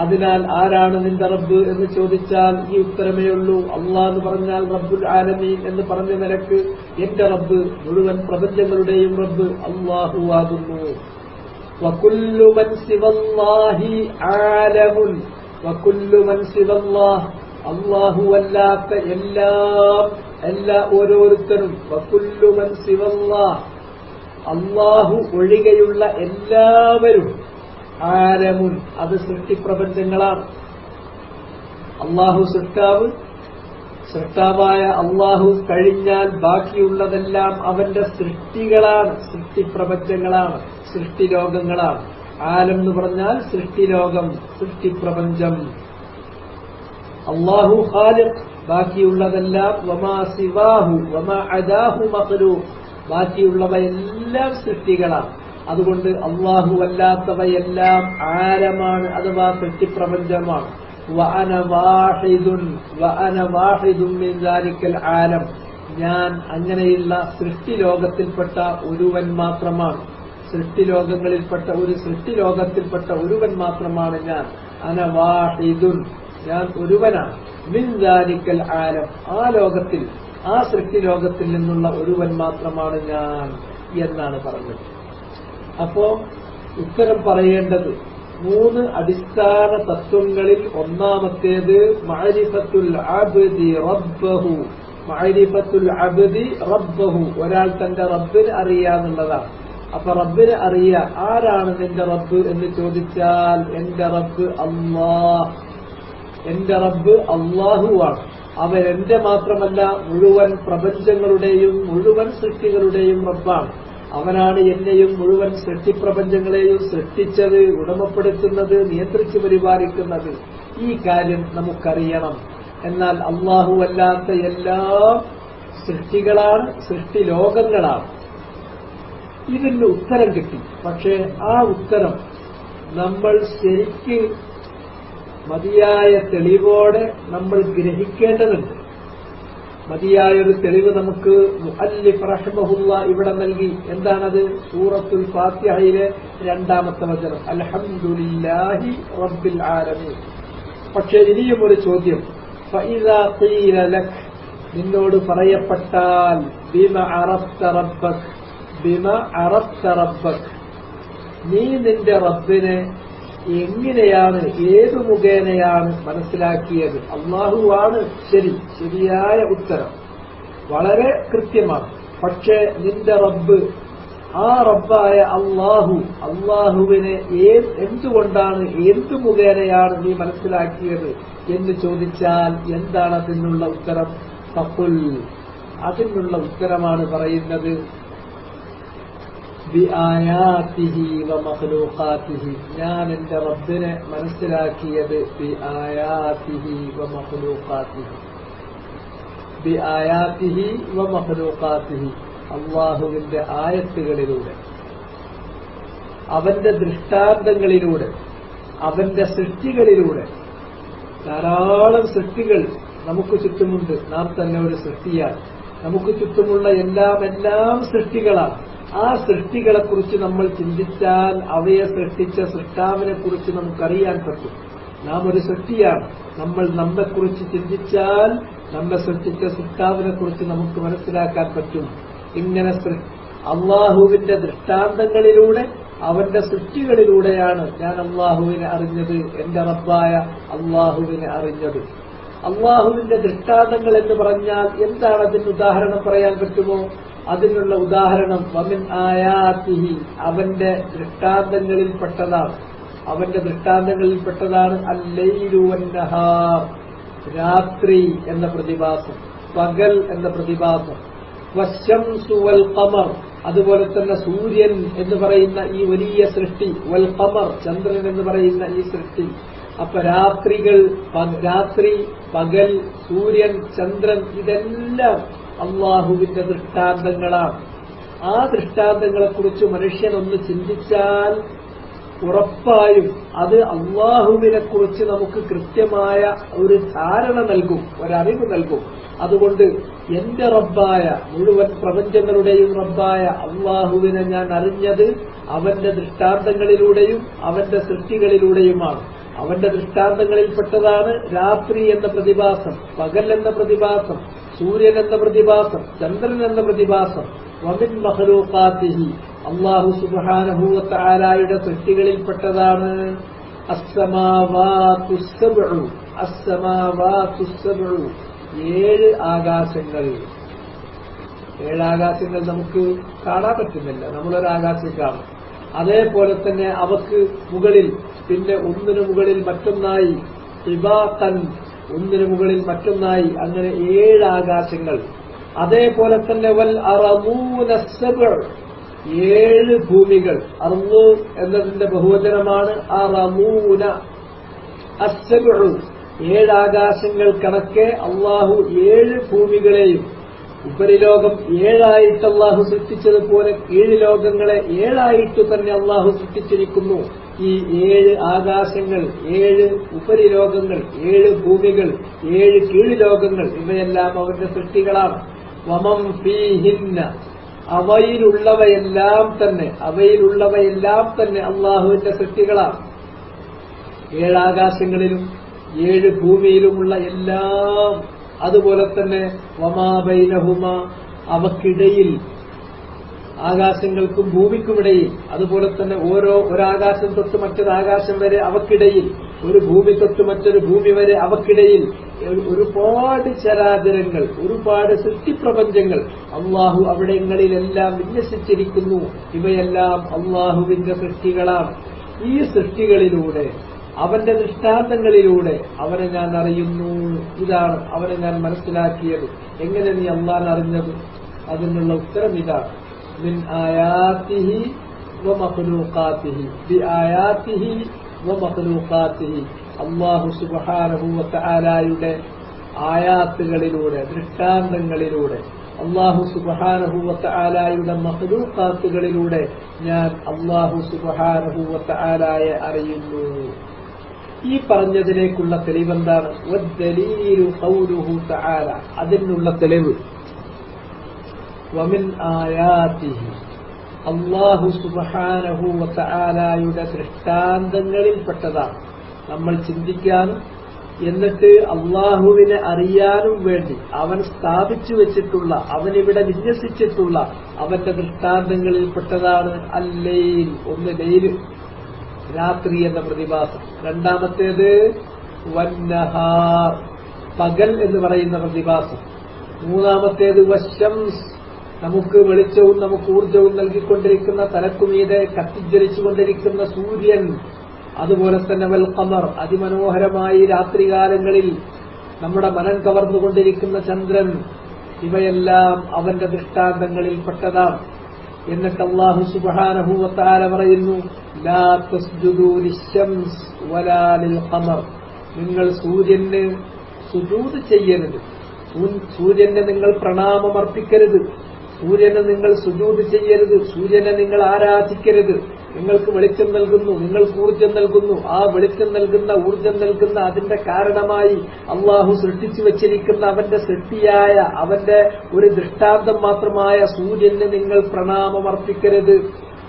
[SPEAKER 2] അതിനാൽ ആരാണ് നിന്റെ റബ്ബ് എന്ന് ചോദിച്ചാൽ ഈ ഉത്തരമേ ഉള്ളൂ. അല്ലാഹ് എന്ന് പറഞ്ഞാൽ റബ്ബുൽ ആലമീൻ എന്ന് പറഞ്ഞ നിലക്ക് എന്റെ റബ്ബ്, മുഴുവൻ പ്രപഞ്ചങ്ങളുടെയും റബ്ബ് അല്ലാഹുവാകുന്നു. വകുല്ലു മൻ സിവല്ലാഹി ആലമുൻ, വകുല്ലു മൻ സിവല്ലാഹ്, അല്ലാഹുവല്ലാത്ത എല്ലാ ഓരോരുത്തരും, വകുല്ലു മൻ സിവല്ലാഹ്, അല്ലാഹു ഒഴികെയുള്ള എല്ലാവരും, ആലമുൻ, അത് സൃഷ്ടിപ്രപഞ്ചങ്ങളാണ്. അല്ലാഹു സൃഷ്ടാവായ അല്ലാഹു കഴിഞ്ഞാൽ ബാക്കിയുള്ളതെല്ലാം അവന്റെ സൃഷ്ടികളാണ്, സൃഷ്ടിപ്രപഞ്ചങ്ങളാണ്, സൃഷ്ടിലോകങ്ങളാണ്. ആലം എന്ന് പറഞ്ഞാൽ സൃഷ്ടിലോകം, സൃഷ്ടിപ്രപഞ്ചം. അല്ലാഹു ഖാലിഖ്, ബാക്കിയുള്ളതെല്ലാം വമാ സിവാഹു വമാ അദാഹു മഖ്ലൂഖ്, ബാക്കിയുള്ളവയെല്ലാം സൃഷ്ടികളാണ്. അതുകൊണ്ട് അല്ലാഹു അല്ലാത്തവയെല്ലാം ആലമാണ്, അഥവാ സൃഷ്ടിപ്രപഞ്ചമാണ്. വഅന വാഹിദുൻ മിൻ ദാലിക്കൽ ആലം, ഞാൻ അങ്ങനെയുള്ള സൃഷ്ടിലോകത്തിൽപ്പെട്ട ഒരുവൻ മാത്രമാണ്. സൃഷ്ടിലോകത്തിൽപ്പെട്ട ഒരുവൻ മാത്രമാണ് ഞാൻ. അന വാഹിദുൻ, ഞാൻ ഒരുവനാണ്. മിൻ ദാലിക്കൽ ആലം, ആ ലോകത്തിൽ, ആ സൃഷ്ടിലോകത്തിൽ നിന്നുള്ള ഒരുവൻ മാത്രമാണ് ഞാൻ എന്നാണ് പറഞ്ഞത്. അപ്പോ ഉത്തരം പറയേണ്ടത് 3 അടിസ്ഥാന തത്വങ്ങളിൽ ഒന്നാമത്തേത് മഅരിഫത്തുൽ അബ്ദി റബ്ബഹു, ഒരാൾ തന്റെ റബ്ബിനെ അറിയാന്നുള്ളതാണ്. അപ്പൊ റബ്ബിനെ അറിയാ. ആരാണ് നിന്റെ റബ്ബ് എന്ന് ചോദിച്ചാൽ എന്റെ റബ്ബ് അല്ലാഹുവാണ്. അവൻ എന്റെ മാത്രമല്ല, മുഴുവൻ പ്രപഞ്ചങ്ങളുടെയും മുഴുവൻ സൃഷ്ടികളുടെയും റബ്ബാണ്. അവനാണ് എന്നെയും മുഴുവൻ സൃഷ്ടിപ്രപഞ്ചങ്ങളെയും സൃഷ്ടിച്ചത്, ഉടമപ്പെടുത്തുന്നത്, നിയന്ത്രിച്ചു പരിപാലിക്കുന്നത്. ഈ കാര്യം നമുക്കറിയണം. എന്നാൽ അല്ലാഹു അല്ലാത്ത എല്ലാ സൃഷ്ടികളാണ്, സൃഷ്ടിലോകങ്ങളാണ്. ഇതിന് ഉത്തരം കിട്ടി. പക്ഷേ ആ ഉത്തരം നമ്മൾ ശരിക്ക് മതിയായ തെളിവോടെ നമ്മൾ ഗ്രഹിക്കേണ്ടതുണ്ട്. മതിയായൊരു തെളിവ് നമുക്ക് മുഅല്ലിഫ് റഹിമഹുല്ലാ ഇവിടെ നൽകി. എന്താണത്? സൂറത്തുൽ ഫാത്തിഹയിലെ 2-ാമത്തെ വചനം, അൽഹംദുലില്ലാഹി റബ്ബിൽ ആലമീൻ. പക്ഷേ ഇനിയും ഒരു ചോദ്യം, ഫഇദാ ഖീല ലക്, നിന്നോട് പറയപ്പെട്ടാൽ, ബിമ അറഫ്ത റബ്ബക്, നീ നിന്റെ റബ്ബിനെ എങ്ങനെയാണ്, ഏതു മുഖേനയാണ് മനസ്സിലാക്കിയത്? അല്ലാഹുവാണ് ശരിയായ ഉത്തരം, വളരെ കൃത്യമാണ്. പക്ഷേ നിന്റെ റബ്ബ് ആ റബ്ബായ അള്ളാഹുവിനെ എന്തുകൊണ്ടാണ്, എന്തു മുഖേനയാണ് നീ മനസ്സിലാക്കിയത് എന്ന് ചോദിച്ചാൽ എന്താണ് അതിനുള്ള ഉത്തരം? ഫഖുൽ, അതിനുള്ള ഉത്തരമാണ് പറയുന്നത് ബിആയാതിഹി വമഖ്ലൂഖാതിഹി, ഞാൻ എന്റെ റബ്ബിനെ മനസ്സിലാക്കിയത് ബിആയാതിഹി വമഖ്ലൂഖാതിഹി. ബിആയാതിഹി വമഖ്ലൂഖാതിഹി, അള്ളാഹുവിന്റെ ആയത്തുകളിലൂടെ, അവന്റെ ദൃഷ്ടാന്തങ്ങളിലൂടെ, അവന്റെ സൃഷ്ടികളിലൂടെ. ധാരാളം സൃഷ്ടികൾ നമുക്ക് ചുറ്റുമുണ്ട്. നാം തന്നെ ഒരു സൃഷ്ടിയാണ്. നമുക്ക് ചുറ്റുമുള്ള എല്ലാം സൃഷ്ടികളാണ്. ആ സൃഷ്ടികളെക്കുറിച്ച് നമ്മൾ ചിന്തിച്ചാൽ അവയെ സൃഷ്ടിച്ച സൃഷ്ടാവിനെ കുറിച്ച് നമുക്കറിയാൻ പറ്റും. നാം ഒരു സൃഷ്ടിയാണ്. നമ്മൾ നമ്മെക്കുറിച്ച് ചിന്തിച്ചാൽ നമ്മെ സൃഷ്ടിച്ച സൃഷ്ടാവിനെ കുറിച്ച് നമുക്ക് മനസ്സിലാക്കാൻ പറ്റും. ഇങ്ങനെ അള്ളാഹുവിന്റെ ദൃഷ്ടാന്തങ്ങളിലൂടെ, അവന്റെ സൃഷ്ടികളിലൂടെയാണ് ഞാൻ അള്ളാഹുവിനെ അറിഞ്ഞത്, എന്റെ റബ്ബായ അള്ളാഹുവിനെ അറിഞ്ഞത്. അള്ളാഹുവിന്റെ ദൃഷ്ടാന്തങ്ങൾ എന്ന് പറഞ്ഞാൽ എന്താണ്? അതിന് ഉദാഹരണം പറയാൻ പറ്റുമോ? അതിനുള്ള ഉദാഹരണം വമിൻ ആയാതിഹി, അവന്റെ ദൃഷ്ടാന്തങ്ങളിൽപ്പെട്ടതാണ്. അവന്റെ ദൃഷ്ടാന്തങ്ങളിൽപ്പെട്ടതാണ് അല്ലൈലു വന്നഹാർ, രാത്രി എന്ന പ്രതിഭാസം, പകൽ എന്ന പ്രതിഭാസം. വശംസു വൽ ഖമർ, അതുപോലെ തന്നെ സൂര്യൻ എന്ന് പറയുന്ന ഈ വലിയ സൃഷ്ടി, വൽ ഖമർ, ചന്ദ്രൻ എന്ന് പറയുന്ന ഈ സൃഷ്ടി. അപ്പൊ രാത്രി, പകൽ, സൂര്യൻ, ചന്ദ്രൻ, ഇതെല്ലാം അള്ളാഹുവിന്റെ ദൃഷ്ടാന്തങ്ങളാണ്. ആ ദൃഷ്ടാന്തങ്ങളെക്കുറിച്ച് മനുഷ്യൻ ഒന്ന് ചിന്തിച്ചാൽ ഉറപ്പായും അത് അള്ളാഹുവിനെ കുറിച്ച് നമുക്ക് കൃത്യമായ ഒരു ധാരണ നൽകും, ഒരറിവ് നൽകും. അതുകൊണ്ട് എന്റെ റബ്ബായ, മുഴുവൻ പ്രപഞ്ചങ്ങളുടെയും റബ്ബായ അള്ളാഹുവിനെ ഞാൻ അറിഞ്ഞത് അവന്റെ ദൃഷ്ടാന്തങ്ങളിലൂടെയും അവന്റെ സൃഷ്ടികളിലൂടെയുമാണ്. അവന്റെ ദൃഷ്ടാന്തങ്ങളിൽപ്പെട്ടതാണ് രാത്രി എന്ന പ്രതിഭാസം, പകൽ എന്ന പ്രതിഭാസം, സൂര്യൻ എന്ന പ്രതിഭാസം, ചന്ദ്രൻ എന്ന പ്രതിഭാസം. വമിൻ മഖ്ലൂഖാതിഹി, അല്ലാഹു സുബ്ഹാനഹു വ തആലയുടെ സൃഷ്ടികളിൽപ്പെട്ടതാണ് അസ്സമാവാതുസ് സബ്ഉ, അസ്സമാവാതുസ് സബ്ഉ, 7 ആകാശങ്ങൾ. 7 ആകാശങ്ങൾ നമുക്ക് കാണാൻ പറ്റുന്നില്ല, നമ്മളൊരാകാശം കാണും. അതേപോലെ തന്നെ അവക്ക് മുകളിൽ, പിന്നെ ഒന്നിനു മുകളിൽ മറ്റൊന്നായി, ഇബാഖൻ, ഒന്നിനു മുകളിൽ മറ്റൊന്നായി, അങ്ങനെ 7 ആകാശങ്ങൾ. അതേപോലെ തന്നെ വൽ അറമൂന സബ്ഉ, 7 ഭൂമികൾ. അർളു എന്നതിന്റെ ബഹുവചനമാണ് അറമൂന. അസ്സബ്ഉ, 7 ആകാശങ്ങൾ കണക്കെ അള്ളാഹു 7 ഭൂമികളെയും, ഉപരിലോകം 7 അള്ളാഹു സൃഷ്ടിച്ചതുപോലെ കീഴ്ലോകങ്ങളെ 7 തന്നെ അള്ളാഹു സൃഷ്ടിച്ചിരിക്കുന്നു. ഈ 7 ആകാശങ്ങൾ, 7 ഉപരിലോകങ്ങൾ, 7 ഭൂമികൾ, 7 കീഴ്ലോകങ്ങൾ, ഇവയെല്ലാം അവന്റെ സൃഷ്ടികളാണ്. വമം ഫീഹിന്ന, അവയിലുള്ളവയെല്ലാം തന്നെ അള്ളാഹുവിന്റെ സൃഷ്ടികളാണ്. 7 ആകാശങ്ങളിലും 7 ഭൂമിയിലുമുള്ള എല്ലാം. അതുപോലെ തന്നെ വമാ ബൈനഹുമ, അവക്കിടയിൽ, ആകാശങ്ങൾക്കും ഭൂമിക്കുമിടയിൽ, അതുപോലെ തന്നെ ഒരാകാശം തൊട്ട് മറ്റൊരാകാശം വരെ അവക്കിടയിൽ, ഒരു ഭൂമി തൊട്ട് മറ്റൊരു ഭൂമി വരെ അവക്കിടയിൽ ഒരുപാട് ചരാചരങ്ങൾ, ഒരുപാട് സൃഷ്ടിപ്രപഞ്ചങ്ങൾ അള്ളാഹു അവിടങ്ങളിലെല്ലാം വിന്യസിച്ചിരിക്കുന്നു. ഇവയെല്ലാം അള്ളാഹുവിന്റെ സൃഷ്ടികളാണ്. ഈ സൃഷ്ടികളിലൂടെ, അവന്റെ ദൃഷ്ടാന്തങ്ങളിലൂടെ അവനെ ഞാൻ അറിയുന്നു. ഇതാണ് അവനെ ഞാൻ മനസ്സിലാക്കിയത്. എങ്ങനെ നീ അള്ളാഹനെ അറിഞ്ഞത്? അതിനുള്ള ഉത്തരം ഇതാണ്. മിൻ ആയാതിഹി വമഖ്ലൂഖാതിഹി, ബിആയാതിഹി വമഖ്ലൂഖാതിഹി, അല്ലാഹു സുബ്ഹാനഹു വ തആലയുടെ ആയാത്തുകളിലൂടെ, ദൃഷ്ടാന്തങ്ങളിലൂടെ, അല്ലാഹു സുബ്ഹാനഹു വ തആലയുടെ മഖ്ലൂഖാത്തുകളിലൂടെ ഞാൻ അല്ലാഹു സുബ്ഹാനഹു വ തആലയെ അറിയുന്നു. ഈ പറഞ്ഞതിലേക്കുള്ള തെളിവെന്താണ്? വദ്ദലീലു ഖൗലുഹു തആല, അതിനുള്ള തെളിവ് വമിൻ ആയാതിഹി, അല്ലാഹു സുബ്ഹാനഹു വ തആലയുടെ ദൃഷ്ടാന്തങ്ങളിൽപ്പെട്ടതാണ്. നമ്മൾ ചിന്തിക്കാനും എന്നിട്ട് അള്ളാഹുവിനെ അറിയാനും വേണ്ടി അവൻ സ്ഥാപിച്ചു വെച്ചിട്ടുള്ള, അവനിവിടെ വിന്യസിച്ചിട്ടുള്ള അവന്റെ ദൃഷ്ടാന്തങ്ങളിൽപ്പെട്ടതാണ് അല്ലൈൽ. ഒന്ന് ലൈല്, രാത്രി എന്ന പ്രതിഭാസം. രണ്ടാമത്തേത് വന്നഹാർ, പകൽ എന്ന് പറയുന്ന പ്രതിഭാസം. മൂന്നാമത്തേത് വശംസ്, നമുക്ക് വെളിച്ചവും നമുക്ക് ഊർജവും നൽകിക്കൊണ്ടിരിക്കുന്ന തലക്കുമീതെ കത്തിജ്വലിച്ചുകൊണ്ടിരിക്കുന്ന സൂര്യൻ, അതുപോലെ തന്നെ വൽ ഖമർ, അതിമനോഹരമായി രാത്രികാലങ്ങളിൽ നമ്മുടെ മനം കവർന്നുകൊണ്ടിരിക്കുന്ന ചന്ദ്രൻ, ഇവയെല്ലാം അവന്റെ ദൃഷ്ടാന്തങ്ങളിൽ പെട്ടതാണ്. എന്നിട്ട് അല്ലാഹു സുബ്ഹാനഹു വ തആല പറയുന്നു, ലാ തസ്ജുദൂ ലിശ്ശംസ് വലാ ലിൽ ഖമർ, നിങ്ങൾ സൂര്യന് സുജൂദ് ചെയ്യരുത്, സൂര്യന് നിങ്ങൾ പ്രണാമമർപ്പിക്കരുത്, സൂര്യന് നിങ്ങൾ സുജൂദ് ചെയ്യരുത്, സൂര്യനെ നിങ്ങൾ ആരാധിക്കരുത്. നിങ്ങൾക്ക് വെളിച്ചം നൽകുന്നു, നിങ്ങൾക്ക് ഊർജം നൽകുന്നു. ആ വെളിച്ചം നൽകുന്ന, ഊർജം നൽകുന്ന അതിന്റെ കാരണമായി അള്ളാഹു സൃഷ്ടിച്ചു വെച്ചിരിക്കുന്ന അവന്റെ സൃഷ്ടിയായ, അവന്റെ ഒരു ദൃഷ്ടാന്തം മാത്രമായ സൂര്യന് നിങ്ങൾ പ്രണാമമർപ്പിക്കരുത്,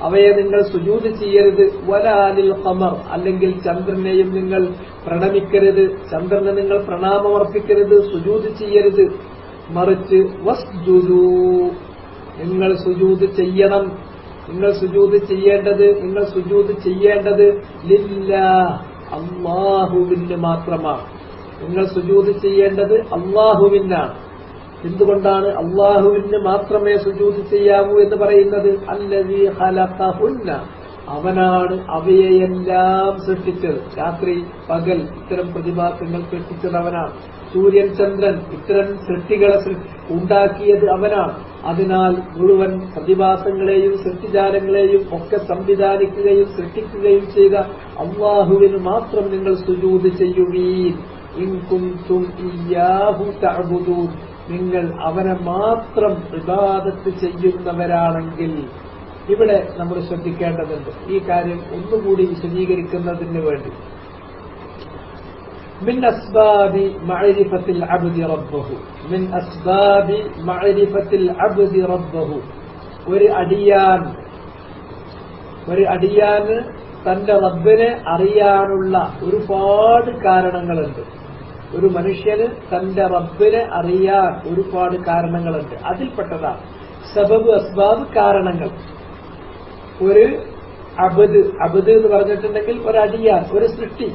[SPEAKER 2] അവയെ നിങ്ങൾ സുജൂദ് ചെയ്യരുത്. വലാലിൽ ഖമർ, അല്ലെങ്കിൽ ചന്ദ്രനെയും നിങ്ങൾ പ്രണമിക്കരുത്, ചന്ദ്രനെ നിങ്ങൾ പ്രണാമമർപ്പിക്കരുത്, സുജൂദ് ചെയ്യരുത്. മറിച്ച് വസ്ജുദൂ, നിങ്ങൾ സുജൂദ് ചെയ്യണം. നിങ്ങൾ സുജൂദ് ചെയ്യേണ്ടത് ലില്ലാഹ്, അല്ലാഹുവിന് മാത്രമാണ്. നിങ്ങൾ സുജൂദ് ചെയ്യേണ്ടത് അല്ലാഹുവിനാണ്. എന്തുകൊണ്ടാണ് അല്ലാഹുവിന് മാത്രമേ സുജൂദ് ചെയ്യാവൂ എന്ന് പറയുന്നത്? അല്ലദീ ഖലഖഹുന്ന, അവനാണ് അവയെല്ലാം സൃഷ്ടിച്ചത്. രാത്രി പകൽ ഇത്തരം പ്രതിഭാസങ്ങൾ സൃഷ്ടിച്ചത് അവനാണ്. സൂര്യൻ ചന്ദ്രൻ ഇത്തരം സൃഷ്ടികളെ ഉണ്ടാക്കിയത് അവനാണ്. അതിനാൽ മുഴുവൻ പ്രതിഭാസങ്ങളെയും സൃഷ്ടിജാലങ്ങളെയും ഒക്കെ സംവിധാനിക്കുകയും സൃഷ്ടിക്കുകയും ചെയ്ത അല്ലാഹുവിന് മാത്രം നിങ്ങൾ സുജൂദ് ചെയ്യുവീൻ. ഇൻ കുൻതും ഇയ്യാഹു തഅബുദൂൻ, നിങ്ങൾ അവനെ മാത്രം ഇബാദത്ത് ചെയ്യുന്നവരാണെങ്കിൽ. ഇവിടെ നമ്മൾ ശ്രദ്ധിക്കേണ്ടതുണ്ട് ഈ കാര്യം ഒന്നുകൂടി വിശദീകരിക്കുന്നതിന് വേണ്ടി. من أسباب معرفة العبد ربه، من أسباب معرفة العبد ربه، ഒരു അടിയാന് തന്റെ റബ്ബിനെ അറിയാനുള്ള ഒരുപാട് കാരണങ്ങളുണ്ട്. ഒരു മനുഷ്യന് തന്റെ റബ്ബിനെ അറിയാൻ ഒരുപാട് കാരണങ്ങളുണ്ട്. അതിൽപ്പെട്ടതാണ് സബബ്, അസ്ബാബ്, കാരണങ്ങൾ. ഒരു അബ്ദ് എന്ന് പറഞ്ഞിട്ടുണ്ടെങ്കിൽ ഒരടിയാൻ, ഒരു സൃഷ്ടി,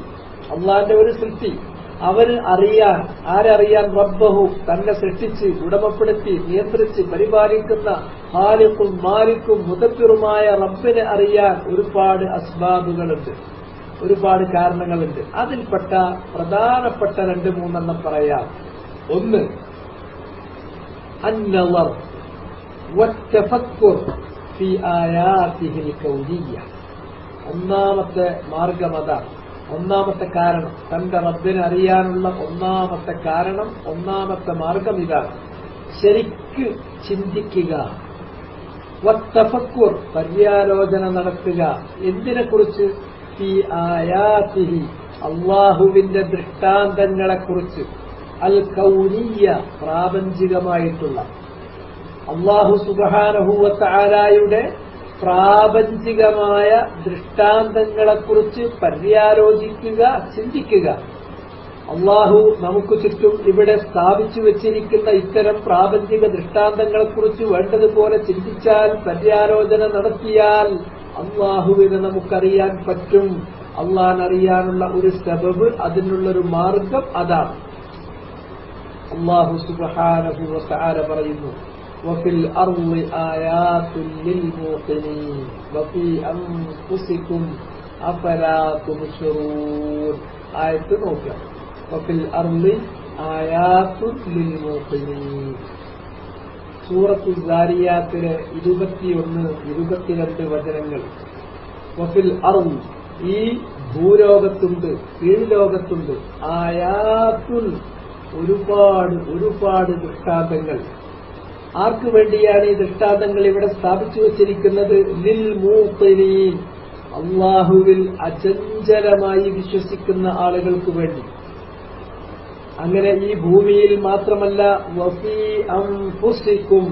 [SPEAKER 2] അള്ളാന്റെ ഒരു സൃഷ്ടി, അവന് അറിയാൻ, ആരറിയാൻ? റബ്ബഹു, തന്നെ സൃഷ്ടിച്ച് ഉടമപ്പെടുത്തി നിയന്ത്രിച്ച് പരിപാലിക്കുന്ന ഖാലിഖും മാലിക്കും മുദബ്ബിറുമായ റബ്ബിനെ അറിയാൻ ഒരുപാട് അസ്ബാബുകളുണ്ട്, ഒരുപാട് കാരണങ്ങളുണ്ട്. അതിൽപ്പെട്ട പ്രധാനപ്പെട്ട 2-3 പറയാം. ഒന്ന്, അന്നളർ വത്തഫക്കുർ ഫി ആയാതിഹിൽ കൗനിയ്യ. ഒന്നാമത്തെ മാർഗം അതാണ്, ഒന്നാമത്തെ കാരണം. തന്റെ റബ്ബിനെ അറിയാനുള്ള ഒന്നാമത്തെ കാരണം, ഒന്നാമത്തെ മാർഗം ഇതാണ്. ശരിക്ക് ചിന്തിക്കുക. വത്തഫക്കുർ, പര്യാലോചന നടത്തുക. എന്തിനെക്കുറിച്ച്? ഫി ആയാതിഹി, അല്ലാഹുവിന്റെ ദൃഷ്ടാന്തങ്ങളെക്കുറിച്ച്. അൽ കൗനിയ്യ, പ്രാപഞ്ചികമായിട്ടുള്ള. അല്ലാഹു സുബ്ഹാനഹു വ തആലയുടെ പ്രാപഞ്ചികമായ ദൃഷ്ടാന്തങ്ങളെക്കുറിച്ച് പര്യാലോചിക്കുക, ചിന്തിക്കുക. അല്ലാഹു നമുക്ക് ചുറ്റും ഇവിടെ സ്ഥാപിച്ചു വെച്ചിരിക്കുന്ന ഇത്തരം പ്രാപഞ്ചിക ദൃഷ്ടാന്തങ്ങളെക്കുറിച്ച് വേണ്ടതുപോലെ ചിന്തിച്ചാൽ, പര്യാലോചന നടത്തിയാൽ അല്ലാഹുവിനെ നമുക്കറിയാൻ പറ്റും. അള്ളാഹനറിയാനുള്ള ഒരു സബബ്, അതിനുള്ളൊരു മാർഗം അതാണ്. അല്ലാഹു സുബ്ഹാനഹു വ തആല പറയുന്നു, وفي الأرض آيات للموقنين وفي أنفسكم أفلا تبصرون. ആയത്ത് നോക്കാം. وفي الأرض آيات للموقنين. സൂറത്തു സാരിയാത്തിലെ 21-22 വചനങ്ങൾ. വഫിൽ അർദ്, ഈ ഭൂലോകത്തുണ്ട്, കീഴ്ലോകത്തുണ്ട്. ആയാത്തുൽ, ഒരുപാട് ദൃഷ്ടാന്തങ്ങൾ. ആർക്കു വേണ്ടിയാണ് ഈ ദൃഷ്ടാന്തങ്ങൾ ഇവിടെ സ്ഥാപിച്ചു വച്ചിരിക്കുന്നത്? ലിൽ മൂഖിനീൻ, അല്ലാഹുവിൽ അചഞ്ചലമായി വിശ്വസിക്കുന്ന ആളുകൾക്ക് വേണ്ടി. അങ്ങനെ ഈ ഭൂമിയിൽ മാത്രമല്ല, വഫീ അൻഫുസിക്കും,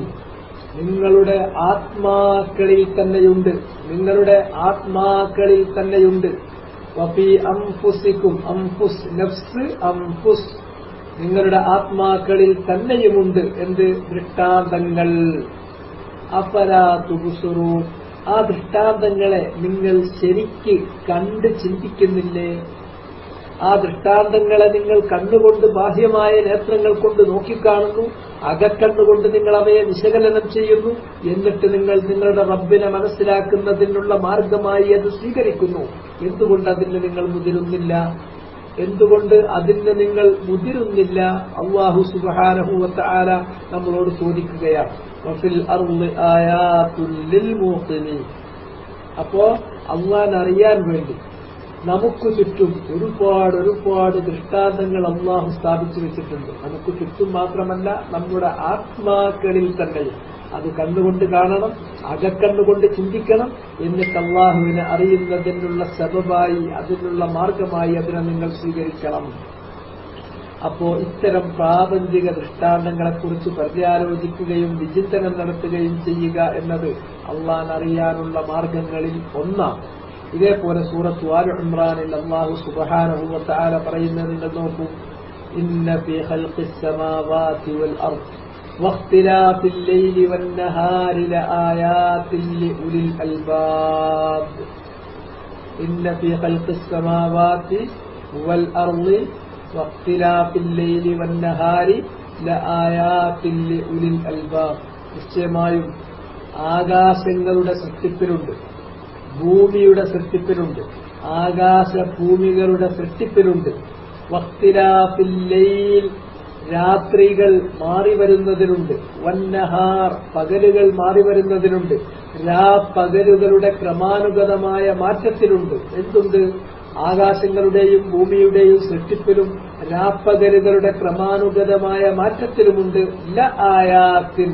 [SPEAKER 2] നിങ്ങളുടെ ആത്മാക്കളിൽ തന്നെയുണ്ട്, നിങ്ങളുടെ ആത്മാക്കളിൽ തന്നെയുണ്ട്. വഫീ അൻഫുസിക്കും, അൻഫുസ്, നഫ്സ്, അൻഫുസ്, നിങ്ങളുടെ ആത്മാക്കളിൽ തന്നെയുമുണ്ട്. എന്ത്? ദൃഷ്ടാന്തങ്ങൾ. അഫലാ തുബ്സിറൂൻ, ആ ദൃഷ്ടാന്തങ്ങളെ നിങ്ങൾ ശരിക്ക് കണ്ട് ചിന്തിക്കുന്നില്ലേ? ആ ദൃഷ്ടാന്തങ്ങളെ നിങ്ങൾ കണ്ണുകൊണ്ട് ബാഹ്യമായ നേത്രങ്ങൾ കൊണ്ട് നോക്കിക്കാണുന്നു, അകക്കണ്ണുകൊണ്ട് നിങ്ങൾ അവയെ വിശകലനം ചെയ്യുന്നു, എന്നിട്ട് നിങ്ങൾ നിങ്ങളുടെ റബ്ബിനെ മനസ്സിലാക്കുന്നതിനുള്ള മാർഗമായി അത് സ്വീകരിക്കുന്നു. എന്തുകൊണ്ട് അതിന് നിങ്ങൾ മുതിരുന്നില്ല? എന്തുകൊണ്ട് അതിന് നിങ്ങൾ മുതിരുന്നില്ല? അല്ലാഹു സുബ്ഹാനഹു വ തആല നമ്മളോട് ചോദിക്കുകയാണ്. വഫിൽ അർളി ആയാതുൽ ലിൽ മൂഖിനീൻ. അപ്പോ അല്ലാഹനെ അറിയാൻ വേണ്ടി നമുക്ക് ചുറ്റും ഒരുപാട് ദൃഷ്ടാന്തങ്ങൾ അല്ലാഹു സ്ഥാപിച്ചു വെച്ചിട്ടുണ്ട്. നമുക്ക് ചുറ്റും മാത്രമല്ല, നമ്മുടെ ആത്മാക്കളിൽ തന്നെ. അത് കണ്ണുകൊണ്ട് കാണണം, അകക്കണ്ണുകൊണ്ട് ചിന്തിക്കണം, എന്നിട്ട് അല്ലാഹുവിനെ അറിയുന്നതിനുള്ള സബബായി, അതിനുള്ള മാർഗമായി അതിനെ നിങ്ങൾ സ്വീകരിക്കണം. അപ്പോ ഇത്തരം പ്രാപഞ്ചിക ദൃഷ്ടാന്തങ്ങളെക്കുറിച്ച് പര്യാലോചിക്കുകയും വിചിന്തനം നടത്തുകയും ചെയ്യുക എന്നത് അല്ലാഹനെ അറിയാനുള്ള മാർഗങ്ങളിൽ ഒന്നാണ്. ഇതേപോലെ സൂറത്ത് ആൽ ഇംറാനിൽ അല്ലാഹു സുബ്ഹാനഹു വ തആല പറയുന്നത് നിങ്ങൾ നോക്കൂ. ഇന്ന ഫീ ഖൽഖിസ് സമാവാതി വൽ അർദ് വഖ്തിലാഫിൽ ലൈലി വൻ നഹാരി ലആയാതിൻ ലിഉലിൽ അൽബാബ്. ഇന്ന ഫീ ഖൽഖിസ് സമാവാതി വൽ അർദ് വഖ്തിലാഫിൽ ലൈലി വൻ നഹാരി ലആയാതിൻ ലിഉലിൽ അൽബാബ്. നിശ്ചയമായും ആകാശങ്ങളുടെ സൃഷ്ടിപ്പിലുണ്ട്, ഭൂമിയുടെ സൃഷ്ടിപ്പിലുണ്ട്, ആകാശഭൂമികളുടെ സൃഷ്ടിപ്പിലുണ്ട്. വഖ്തിലാഫിൽ ലൈൽ, രാത്രികൾ മാറി വരുന്നതിനുണ്ട്. വന്നഹാർ, പകലുകൾ മാറി വരുന്നതിനുണ്ട്. രാപ്പകലുകളുടെ ക്രമാനുഗതമായ മാറ്റത്തിലുണ്ട്. എന്തുണ്ട്? ആകാശങ്ങളുടെയും ഭൂമിയുടെയും സൃഷ്ടിപ്പിലും രാപ്പകലുകളുടെ ക്രമാനുഗതമായ മാറ്റത്തിലുമുണ്ട്. ല ആയാത്തിൻ,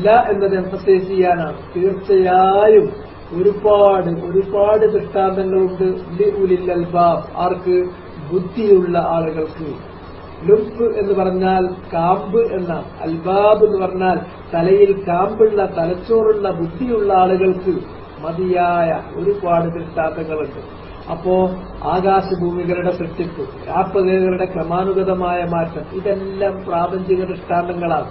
[SPEAKER 2] ല എന്നത് എംഫസൈസ് ചെയ്യാനാണ്. തീർച്ചയായും ഒരുപാട് ദൃഷ്ടാന്തങ്ങളുണ്ട്. ലിഉലിൽ അൽബാബ്, ആർക്ക്? ബുദ്ധിയുള്ള ആളുകൾക്ക്. ലുബ് എന്ന് പറഞ്ഞാൽ കാമ്പ് എന്നാണ്. അൽബാബ് എന്ന് പറഞ്ഞാൽ തലയിൽ കാമ്പുള്ള, തലച്ചോറുള്ള, ബുദ്ധിയുള്ള ആളുകൾക്ക് മതിയായ ഒരുപാട് ദൃഷ്ടാന്തങ്ങളുണ്ട്. അപ്പോ ആകാശഭൂമികളുടെ സൃഷ്ടിപ്പ്, രാപ്പകലുകളുടെ ക്രമാനുഗതമായ മാറ്റം, ഇതെല്ലാം പ്രാപഞ്ചിക ദൃഷ്ടാന്തങ്ങളാണ്.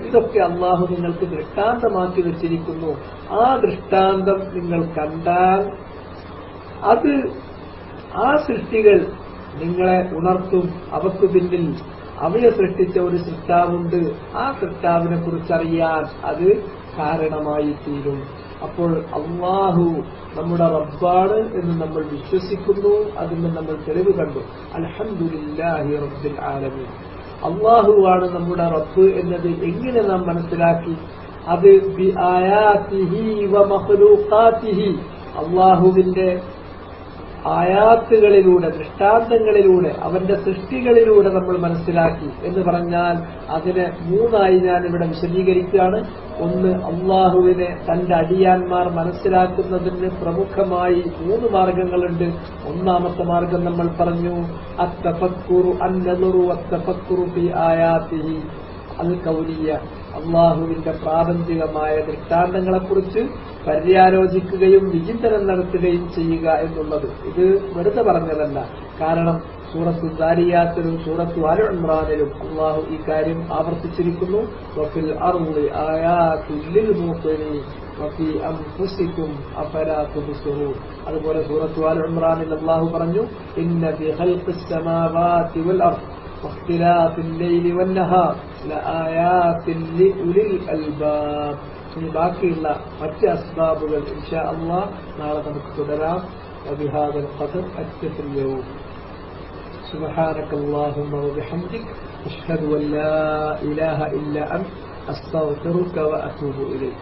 [SPEAKER 2] ഇതൊക്കെ അള്ളാഹു നിങ്ങൾക്ക് ദൃഷ്ടാന്തമാക്കി വെച്ചിരിക്കുന്നു. ആ ദൃഷ്ടാന്തം നിങ്ങൾ കണ്ടാൽ അത്, ആ സൃഷ്ടികൾ നിങ്ങളെ ഉണർത്തും. അവക്ക് പിന്നിൽ അവയെ സൃഷ്ടിച്ച ഒരു സൃഷ്ടാവുണ്ട്. ആ സൃഷ്ടാവിനെ കുറിച്ചറിയാൻ അത് കാരണമായി തീരും. അപ്പോൾ അല്ലാഹു നമ്മുടെ റബ്ബാണ് എന്ന് നമ്മൾ വിശ്വസിക്കുന്നു. അതിന് നമ്മൾ തെളിവ് കണ്ടു. അൽഹംദുലില്ലാഹി റബ്ബിൽ ആലമീൻ. അല്ലാഹുവാണ് നമ്മുടെ റബ്ബ് എന്നത് എങ്ങനെ നാം മനസ്സിലാക്കി? അത് ബി ആയാതിഹി വ മഖ്ലൂഖാതിഹി, അല്ലാഹുവിന്റെ ആയാത്തുകളിലൂടെ, ദൃഷ്ടാന്തങ്ങളിലൂടെ, അവന്റെ സൃഷ്ടികളിലൂടെ നമ്മൾ മനസ്സിലാക്കി എന്ന് പറഞ്ഞാൽ അതിനെ മൂന്നായി ഞാൻ ഇവിടെ വിശദീകരിക്കുകയാണ്. ഒന്ന്, അള്ളാഹുവിനെ തന്റെ അടിയാന്മാർ മനസ്സിലാക്കുന്നതിന് പ്രമുഖമായി 3 മാർഗങ്ങളുണ്ട്. ഒന്നാമത്തെ മാർഗം നമ്മൾ പറഞ്ഞു, അത്തഫക്കുറു അന്നദുറു വത്തഫക്കുറു ഫീ ആയാതിഹി അൽ കൗലിയ, അള്ളാഹുവിന്റെ പ്രാപഞ്ചികമായ ദൃഷ്ടാന്തങ്ങളെക്കുറിച്ച് പര്യാലോചിക്കുകയും വിചിന്തനം നടത്തുകയും ചെയ്യുക എന്നുള്ളത്. ഇത് വെറുതെ പറഞ്ഞതല്ല. കാരണം സൂറത്തു ദാരിയാത്തിലും സൂറത്തു ആൽ ഇംറാനിലും അള്ളാഹു ഈ കാര്യം ആവർത്തിച്ചിരിക്കുന്നു. വഫിൽ അർളി ആയാതുൽ ലിൽ മൂഖിനീൻ വഫീ അൻഫുസികും അഫലാ തുബ്സിറൂൻ. അതുപോലെ സൂറത്തു ആൽ ഇംറാനിൽ അള്ളാഹു പറഞ്ഞു, ഇന്ന ഫീ ഖൽഖിസ് സമാവാതി വൽ അർദ് വഖ്തിലാഫിൽ ലൈലി വന്നഹാർ ലആയാതിൻ ലിഉലിൽ അൽബാബ്. ഇനി ബാക്കിയുള്ള മറ്റ് അസ്ബാബുകൾ ഇൻഷാ അല്ലാഹ് നാളെ നമുക്ക് തുടരാം. വബിഹാദൽ ഖദർ അക്തഫി اليوم. سبحانك اللهم وبحمدك أشهد أن لا إله إلا أنت أستغفرك وأتوب إليك.